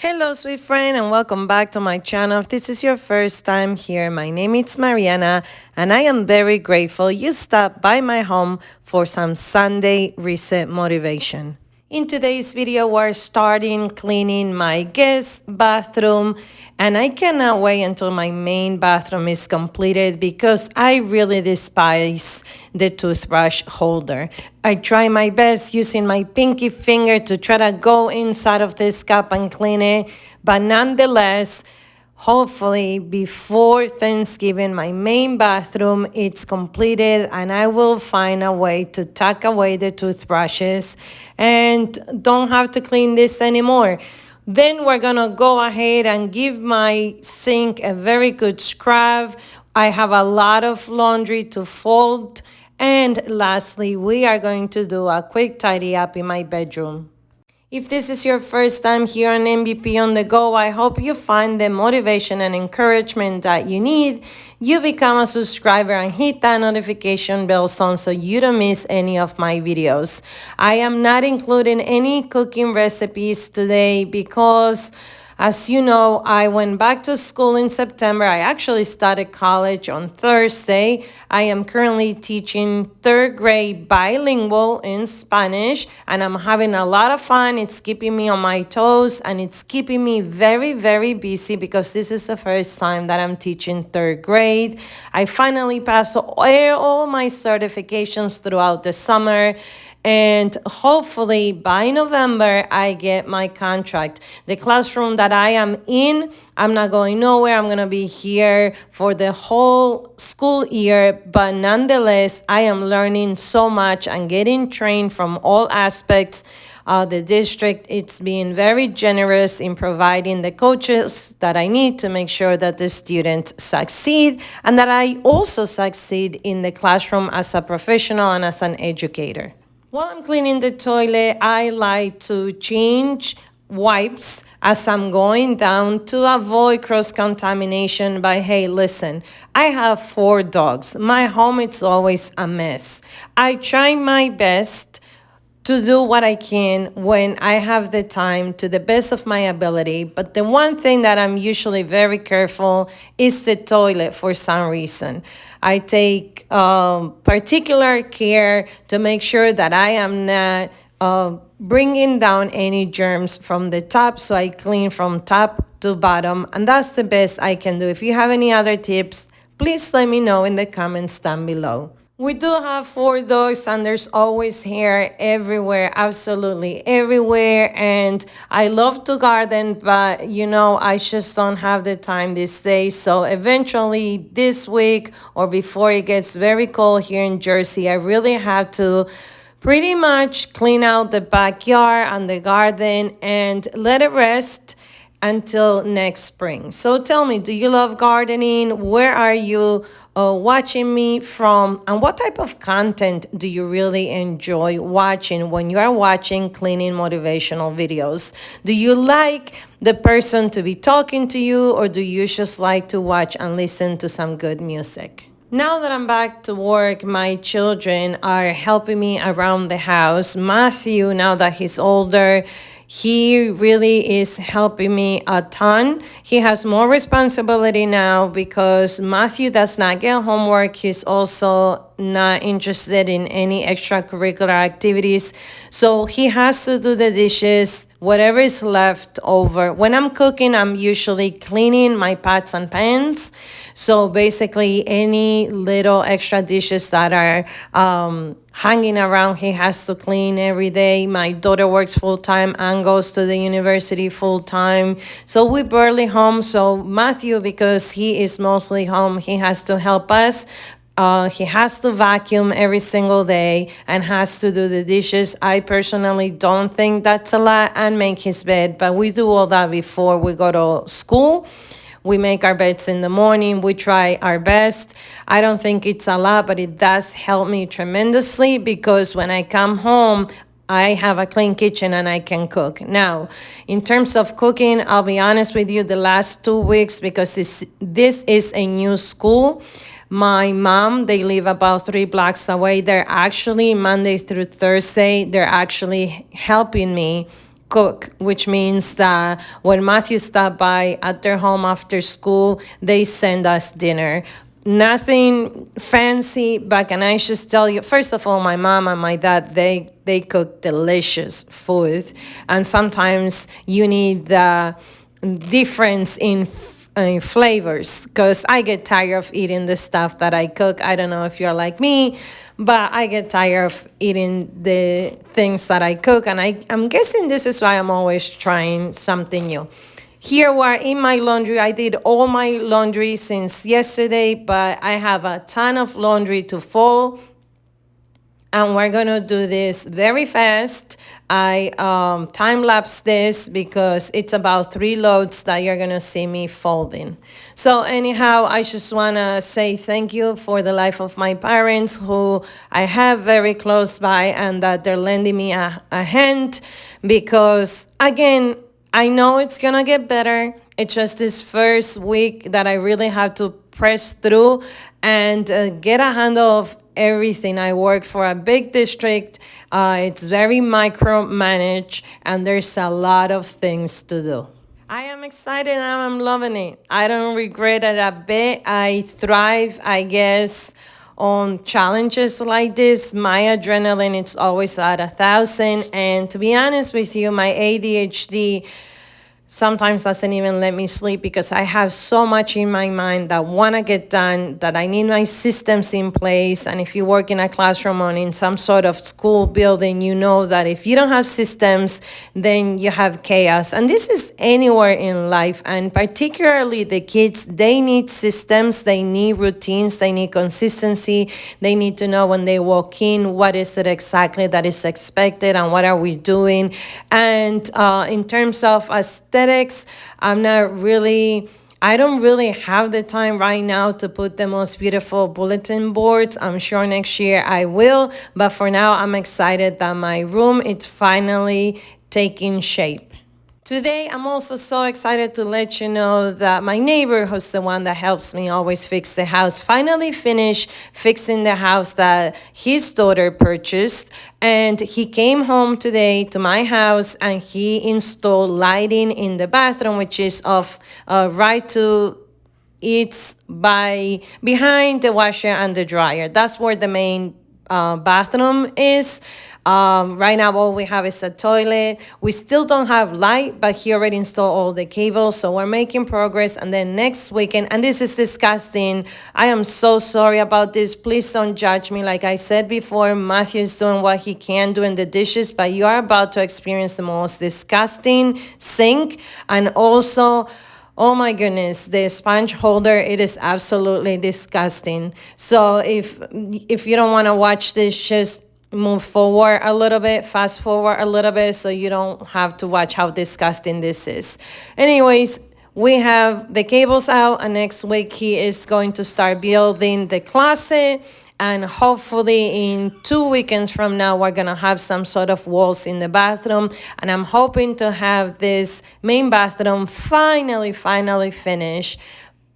Hello, sweet friend, and welcome back to my channel. If this is your first time here, my name is Mariana, and I am very grateful you stopped by my home for some Sunday reset motivation. In today's video, we're starting cleaning my guest bathroom, and I cannot wait until my main bathroom is completed because I really despise the toothbrush holder. I try my best using my pinky finger to try to go inside of this cup and clean it, but nonetheless, hopefully before Thanksgiving, my main bathroom is completed and I will find a way to tuck away the toothbrushes and don't have to clean this anymore. Then we're gonna go ahead and give my sink a very good scrub. I have a lot of laundry to fold. And lastly, we are going to do a quick tidy up in my bedroom. If this is your first time here on MVP on the Go, I hope you find the motivation and encouragement that you need. You become a subscriber and hit that notification bell so you don't miss any of my videos. I am not including any cooking recipes today because, as you know, I went back to school in September. I actually started college on Thursday. I am currently teaching third grade bilingual in Spanish, and I'm having a lot of fun. It's keeping me on my toes, and it's keeping me very, very busy because this is the first time that I'm teaching third grade. I finally passed all my certifications throughout the summer. And hopefully by November, I get my contract. The classroom that I am in, I'm not going nowhere. I'm going to be here for the whole school year. But nonetheless, I am learning so much and getting trained from all aspects. The district, it's being very generous in providing the coaches that I need to make sure that the students succeed and that I also succeed in the classroom as a professional and as an educator. While I'm cleaning the toilet, I like to change wipes as I'm going down to avoid cross-contamination. But hey, listen, I have 4 dogs. My home is always a mess. I try my best to do what I can when I have the time to the best of my ability. But the one thing that I'm usually very careful is the toilet for some reason. I take particular care to make sure that I am not bringing down any germs from the top. So I clean from top to bottom. And that's the best I can do. If you have any other tips, please let me know in the comments down below. We do have 4 dogs and there's always hair everywhere, absolutely everywhere. And I love to garden, but you know, I just don't have the time these days. So eventually this week or before it gets very cold here in Jersey, I really have to pretty much clean out the backyard and the garden and let it rest until next spring. So tell me, do you love gardening? Where are you watching me from? And what type of content do you really enjoy watching when you are watching cleaning motivational videos? Do you like the person to be talking to you, or do you just like to watch and listen to some good music? Now that I'm back to work, my children are helping me around the house. Matthew, now that he's older, he really is helping me a ton. He has more responsibility now because Matthew does not get homework. He's also not interested in any extracurricular activities. So he has to do the dishes, whatever is left over. When I'm cooking, I'm usually cleaning my pots and pans. So basically any little extra dishes that are hanging around, he has to clean every day. My daughter works full-time and goes to the university full-time. So we barely home. So Matthew, because he is mostly home, he has to help us. He has to vacuum every single day and has to do the dishes. I personally don't think that's a lot, and make his bed, but we do all that before we go to school. We make our beds in the morning. We try our best. I don't think it's a lot, but it does help me tremendously because when I come home, I have a clean kitchen and I can cook. Now, in terms of cooking, I'll be honest with you, the last 2 weeks, because this is a new school, my mom, they live about 3 blocks away. They're actually Monday through Thursday, they're actually helping me cook, which means that when Matthew stopped by at their home after school, they send us dinner. Nothing fancy, but can I just tell you, first of all, my mom and my dad, they cook delicious food. And sometimes you need the difference in flavors, because I get tired of eating the stuff that I cook. I don't know if you're like me, but I get tired of eating the things that I cook. And I'm guessing this is why I'm always trying something new. Here we are in my laundry. I did all my laundry since yesterday, but I have a ton of laundry to fold. And we're gonna do this very fast. I time-lapse this because it's about 3 loads that you're gonna see me folding. So anyhow, I just wanna say thank you for the life of my parents, who I have very close by, and that they're lending me a hand, because again, I know it's gonna get better. It's just this first week that I really have to press through and get a handle of everything. I work for a big district. It's very micromanaged, and there's a lot of things to do. I am excited and I'm loving it. I don't regret it a bit. I thrive, I guess, on challenges like this. My adrenaline, it's always at 1,000. And to be honest with you, my ADHD sometimes doesn't even let me sleep, because I have so much in my mind that want to get done, that I need my systems in place. And if you work in a classroom or in some sort of school building, you know that if you don't have systems, then you have chaos. And this is anywhere in life, and particularly the kids, they need systems, they need routines, they need consistency. They need to know when they walk in, what is it exactly that is expected and what are we doing. And in terms of aesthetics, I don't really have the time right now to put the most beautiful bulletin boards. I'm sure next year I will, but for now I'm excited that my room is finally taking shape. Today, I'm also so excited to let you know that my neighbor, who's the one that helps me always fix the house, finally finished fixing the house that his daughter purchased. And he came home today to my house and he installed lighting in the bathroom, which is off right to it's behind the washer and the dryer. That's where the main bathroom is. Right now, all we have is a toilet. We still don't have light, but he already installed all the cables, so we're making progress. And then next weekend, and this is disgusting. I am so sorry about this. Please don't judge me. Like I said before, Matthew is doing what he can do in the dishes, but you are about to experience the most disgusting sink. And also, oh my goodness, the sponge holder, it is absolutely disgusting. So if you don't want to watch this, just move forward a little bit, fast forward a little bit, so you don't have to watch how disgusting this is. Anyways, we have the cables out, and next week he is going to start building the closet. And hopefully in 2 weekends from now, we're going to have some sort of walls in the bathroom. And I'm hoping to have this main bathroom finally finished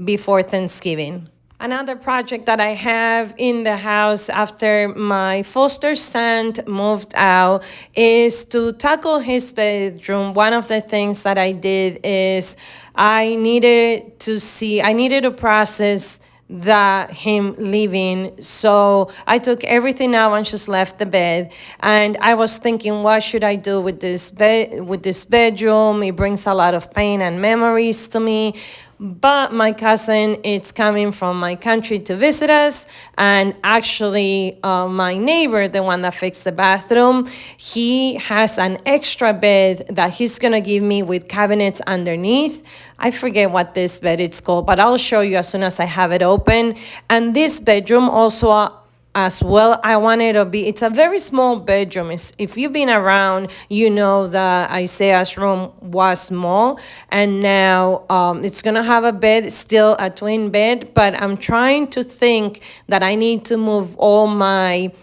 before Thanksgiving. Another project that I have in the house after my foster son moved out is to tackle his bedroom. One of the things that I did is I needed to process that him leaving. So I took everything out and just left the bed. And I was thinking, what should I do with this bedroom? It brings a lot of pain and memories to me. But my cousin is coming from my country to visit us. And actually, my neighbor, the one that fixed the bathroom, he has an extra bed that he's going to give me with cabinets underneath. I forget what this bed is called, but I'll show you as soon as I have it open. And this bedroom also as well, I want it to be, it's a very small bedroom. If you've been around, you know that Isaiah's room was small, and now it's gonna have a bed, still a twin bed, but I'm trying to think that I need to move all my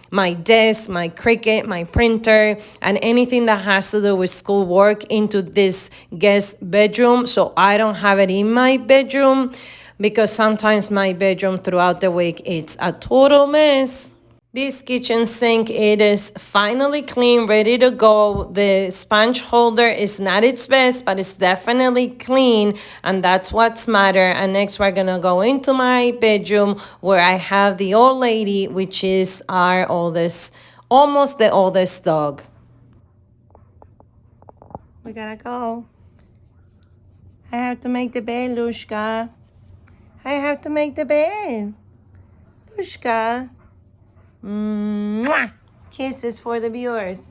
desk, my Cricut, my printer, and anything that has to do with schoolwork into this guest bedroom, so I don't have it in my bedroom, because sometimes my bedroom throughout the week, it's a total mess. This kitchen sink, it is finally clean, ready to go. The sponge holder is not its best, but it's definitely clean, and that's what's matter. And next we're gonna go into my bedroom where I have the old lady, which is our oldest, almost the oldest dog. We gotta go. I have to make the bed, Lushka. I have to make the bed. Lushka. Mwah! Kisses for the viewers.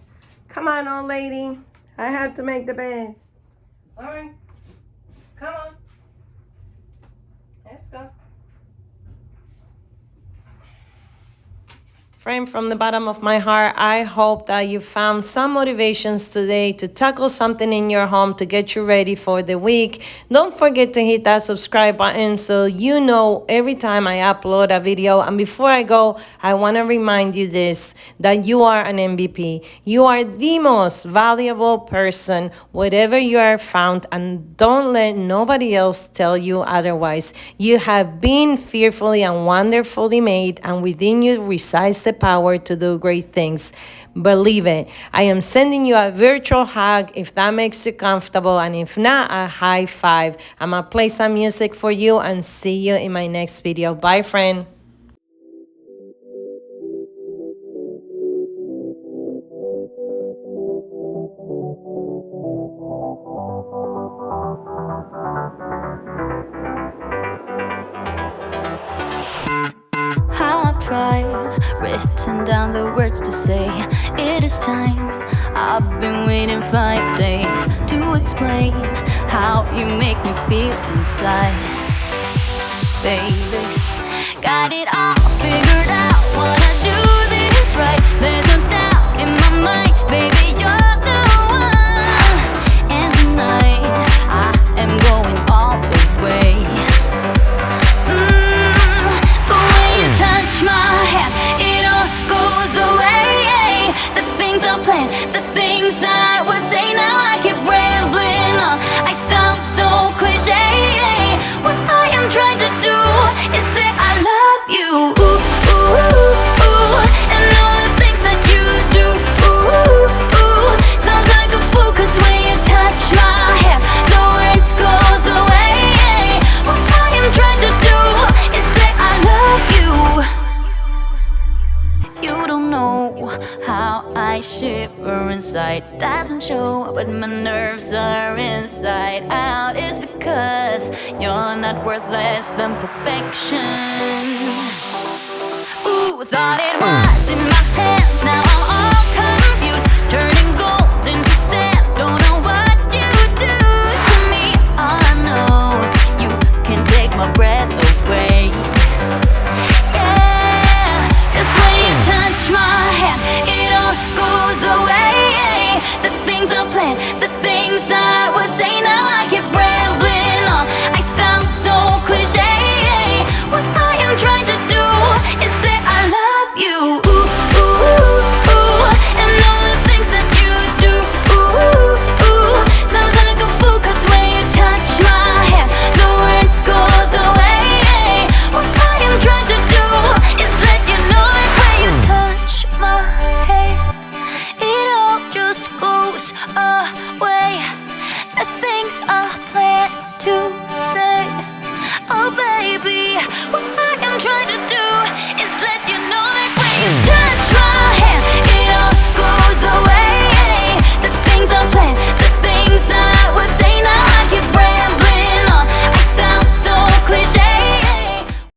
Come on, old lady. I have to make the bed. All right. Come on. Let's go. Friend, from the bottom of my heart, I hope that you found some motivations today to tackle something in your home to get you ready for the week. Don't forget to hit that subscribe button so you know every time I upload a video. And before I go, I want to remind you this, that you are an MVP. You are the most valuable person, wherever you are found, and don't let nobody else tell you otherwise. You have been fearfully and wonderfully made, and within you resides the power to do great things. Believe it. I am sending you a virtual hug if that makes you comfortable, and if not, a high five. I'm gonna play some music for you and see you in my next video. Bye, friend. I've tried, written down the words to say it is time. I've been waiting 5 days to explain how you make me feel inside. Baby, got it all figured out, wanna do this right. There's no doubt in my mind, baby, you're the one. And tonight, I am going all the way. Touch my hand, it all goes away. The things I planned, the things I would say, now I keep rambling on. I sound so cliche. What I am trying to do is say I love you. Ooh, ooh, ooh. And all the things that you do. Ooh, ooh. Sounds like a fool, 'cause when you touch my hair, the words goes away. What I am trying to do is say I love you. You don't know how I shiver inside. Doesn't show, but my nerves are inside out. It's because you're not worth less than perfection. Ooh, thought it was in my hands, now I'm all confused. Turning gold into sand, don't know what you do to me. All I know is you can take my breath away. My hand, it all goes away. The things I planned, the things I would say, now I keep rambling on. I sound so cliche. What I am trying to do is say I love you. Ooh, ooh, ooh. And all the things that you do. Ooh, ooh. Sounds like a fool, 'cause when you touch my hand, the words goes away. What I am trying to do is let you know that when you touch my head, it all just goes away. The things I plan to say, oh baby,